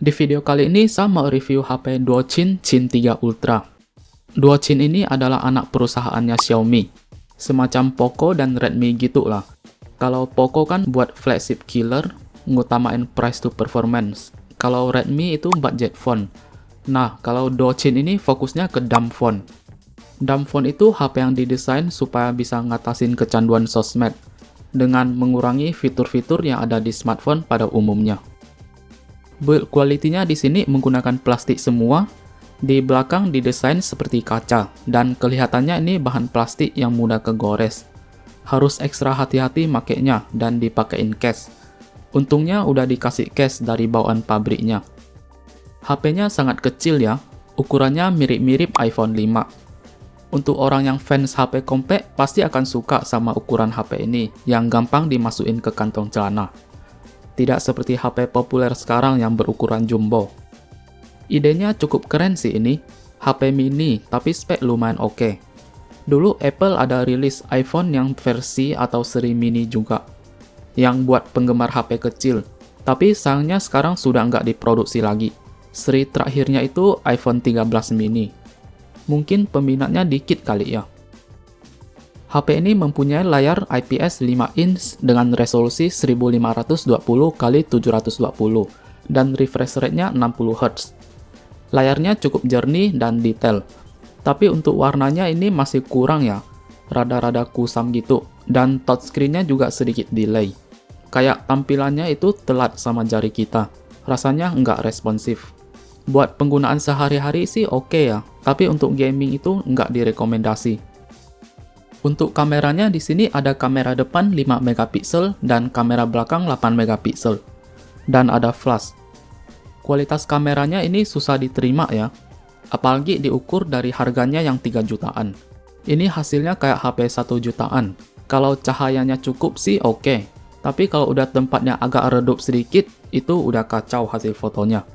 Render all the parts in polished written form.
Di video kali ini saya mau review HP Duochin Chin 3 Ultra. Duochin ini adalah anak perusahaannya Xiaomi, semacam Poco dan Redmi gitu lah. Kalau Poco kan buat flagship killer, ngutamain price to performance. Kalau Redmi itu budget phone. Nah, kalau Duochin ini fokusnya ke dumb phone. Dumb phone itu HP yang didesain supaya bisa ngatasin kecanduan sosmed dengan mengurangi fitur-fitur yang ada di smartphone pada umumnya. Build quality-nya di sini menggunakan plastik semua. Di belakang didesain seperti kaca, dan kelihatannya ini bahan plastik yang mudah kegores. Harus ekstra hati-hati makainya dan dipakein case. Untungnya udah dikasih case dari bawaan pabriknya. HP-nya sangat kecil ya, ukurannya mirip-mirip iPhone 5. Untuk orang yang fans HP compact pasti akan suka sama ukuran HP ini yang gampang dimasukin ke kantong celana. Tidak seperti HP populer sekarang yang berukuran jumbo. Idenya cukup keren sih ini, HP mini tapi spek lumayan oke. Dulu Apple ada rilis iPhone yang versi atau seri mini juga, yang buat penggemar HP kecil, tapi sayangnya sekarang sudah nggak diproduksi lagi. Seri terakhirnya itu iPhone 13 mini. Mungkin peminatnya dikit kali ya. HP ini mempunyai layar IPS 5 inch dengan resolusi 1520x720 dan refresh rate-nya 60 Hz. Layarnya cukup jernih dan detail, tapi untuk warnanya ini masih kurang ya, rada-rada kusam gitu, dan touchscreen-nya juga sedikit delay. Kayak tampilannya itu telat sama jari kita, rasanya nggak responsif. Buat penggunaan sehari-hari sih oke ya, tapi untuk gaming itu nggak direkomendasi. Untuk kameranya di sini ada kamera depan 5 megapiksel dan kamera belakang 8 megapiksel. Dan ada flash. Kualitas kameranya ini susah diterima ya, apalagi diukur dari harganya yang 3 jutaan. Ini hasilnya kayak HP 1 jutaan. Kalau cahayanya cukup sih oke, tapi kalau udah tempatnya agak redup sedikit, itu udah kacau hasil fotonya.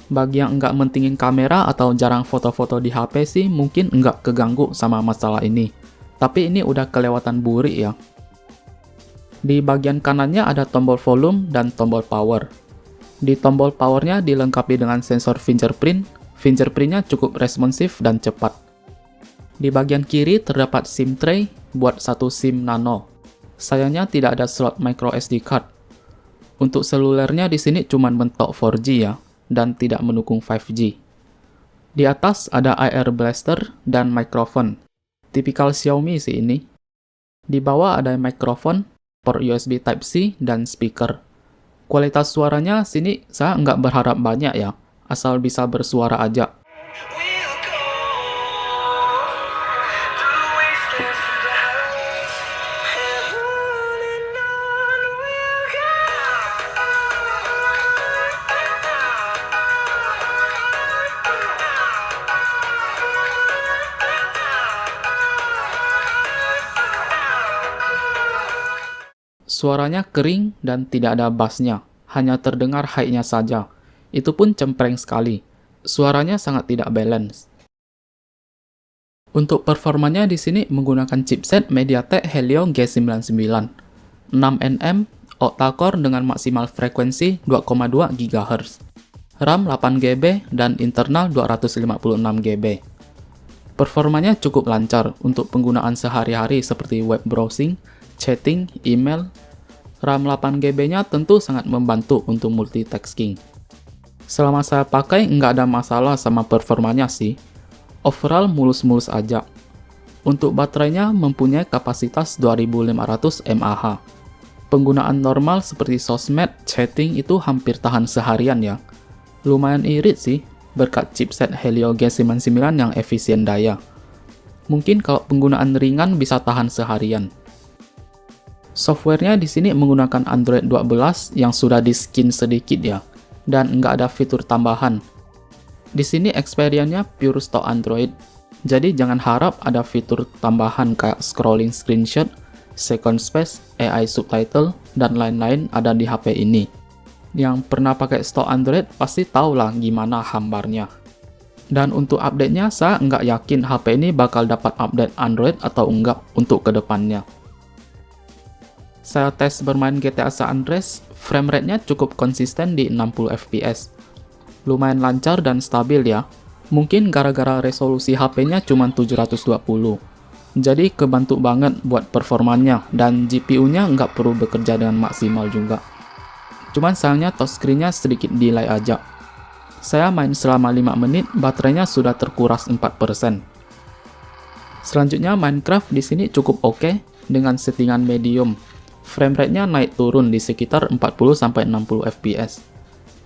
Bagi yang nggak mentingin kamera atau jarang foto-foto di HP sih mungkin nggak keganggu sama masalah ini. Tapi ini udah kelewatan burik ya. Di bagian kanannya ada tombol volume dan tombol power. Di tombol powernya dilengkapi dengan sensor fingerprint. Fingerprintnya cukup responsif dan cepat. Di bagian kiri terdapat SIM tray buat satu SIM nano. Sayangnya tidak ada slot micro SD card. Untuk selulernya di sini cuma mentok 4G ya, dan tidak mendukung 5G. Di atas ada AR blaster dan mikrofon. Tipikal Xiaomi sih ini. Di bawah ada mikrofon, port USB Type-C, dan speaker. Kualitas suaranya sini saya nggak berharap banyak ya, asal bisa bersuara aja. Suaranya kering dan tidak ada bassnya, hanya terdengar high-nya saja. Itu pun cempreng sekali. Suaranya sangat tidak balance. Untuk performanya di sini menggunakan chipset MediaTek Helio G99, 6nm, octa-core dengan maksimal frekuensi 2,2 GHz, RAM 8GB dan internal 256GB. Performanya cukup lancar untuk penggunaan sehari-hari seperti web browsing, chatting, email. RAM 8GB-nya tentu sangat membantu untuk multitasking. Selama saya pakai nggak ada masalah sama performanya sih. Overall mulus-mulus aja. Untuk baterainya mempunyai kapasitas 2500 mAh. Penggunaan normal seperti sosmed, chatting itu hampir tahan seharian ya. Lumayan irit sih berkat chipset Helio G99 yang efisien daya. Mungkin kalau penggunaan ringan bisa tahan seharian. Softwarenya di sini menggunakan Android 12 yang sudah di-skin sedikit ya, dan nggak ada fitur tambahan. Di sini experience-nya pure stock Android, jadi jangan harap ada fitur tambahan kayak scrolling screenshot, second space, AI subtitle, dan lain-lain ada di HP ini. Yang pernah pakai stock Android pasti tahu lah gimana hambarnya. Dan untuk update-nya saya nggak yakin HP ini bakal dapat update Android atau enggak untuk kedepannya. Saya tes bermain GTA San Andreas, frame rate-nya cukup konsisten di 60 fps. Lumayan lancar dan stabil ya. Mungkin gara-gara resolusi HP-nya cuma 720. Jadi kebantu banget buat performanya, dan GPU-nya nggak perlu bekerja dengan maksimal juga. Cuman sayangnya touchscreen-nya sedikit delay aja. Saya main selama 5 menit, baterainya sudah terkuras 4%. Selanjutnya Minecraft di sini cukup oke dengan settingan medium. Frame rate-nya naik turun di sekitar 40-60 fps.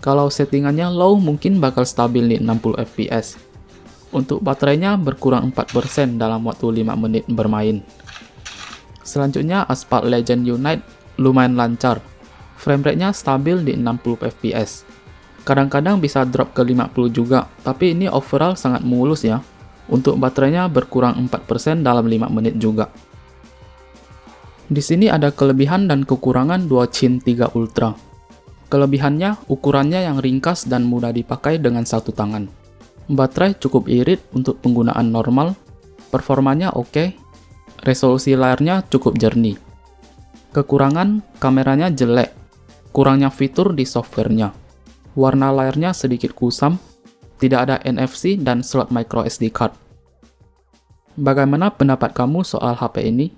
Kalau settingannya low mungkin bakal stabil di 60 fps. Untuk baterainya berkurang 4% dalam waktu 5 menit bermain. Selanjutnya Asphalt Legend Unite lumayan lancar. Frame rate-nya stabil di 60 fps. Kadang-kadang bisa drop ke 50 juga, tapi ini overall sangat mulus ya. Untuk baterainya berkurang 4% dalam 5 menit juga. Di sini ada kelebihan dan kekurangan Duochin 3 Ultra. Kelebihannya, ukurannya yang ringkas dan mudah dipakai dengan satu tangan. Baterai cukup irit untuk penggunaan normal, performanya oke, resolusi layarnya cukup jernih. Kekurangan, kameranya jelek, kurangnya fitur di softwarenya. Warna layarnya sedikit kusam, tidak ada NFC dan slot micro SD card. Bagaimana pendapat kamu soal HP ini?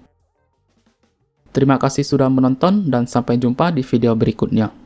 Terima kasih sudah menonton dan sampai jumpa di video berikutnya.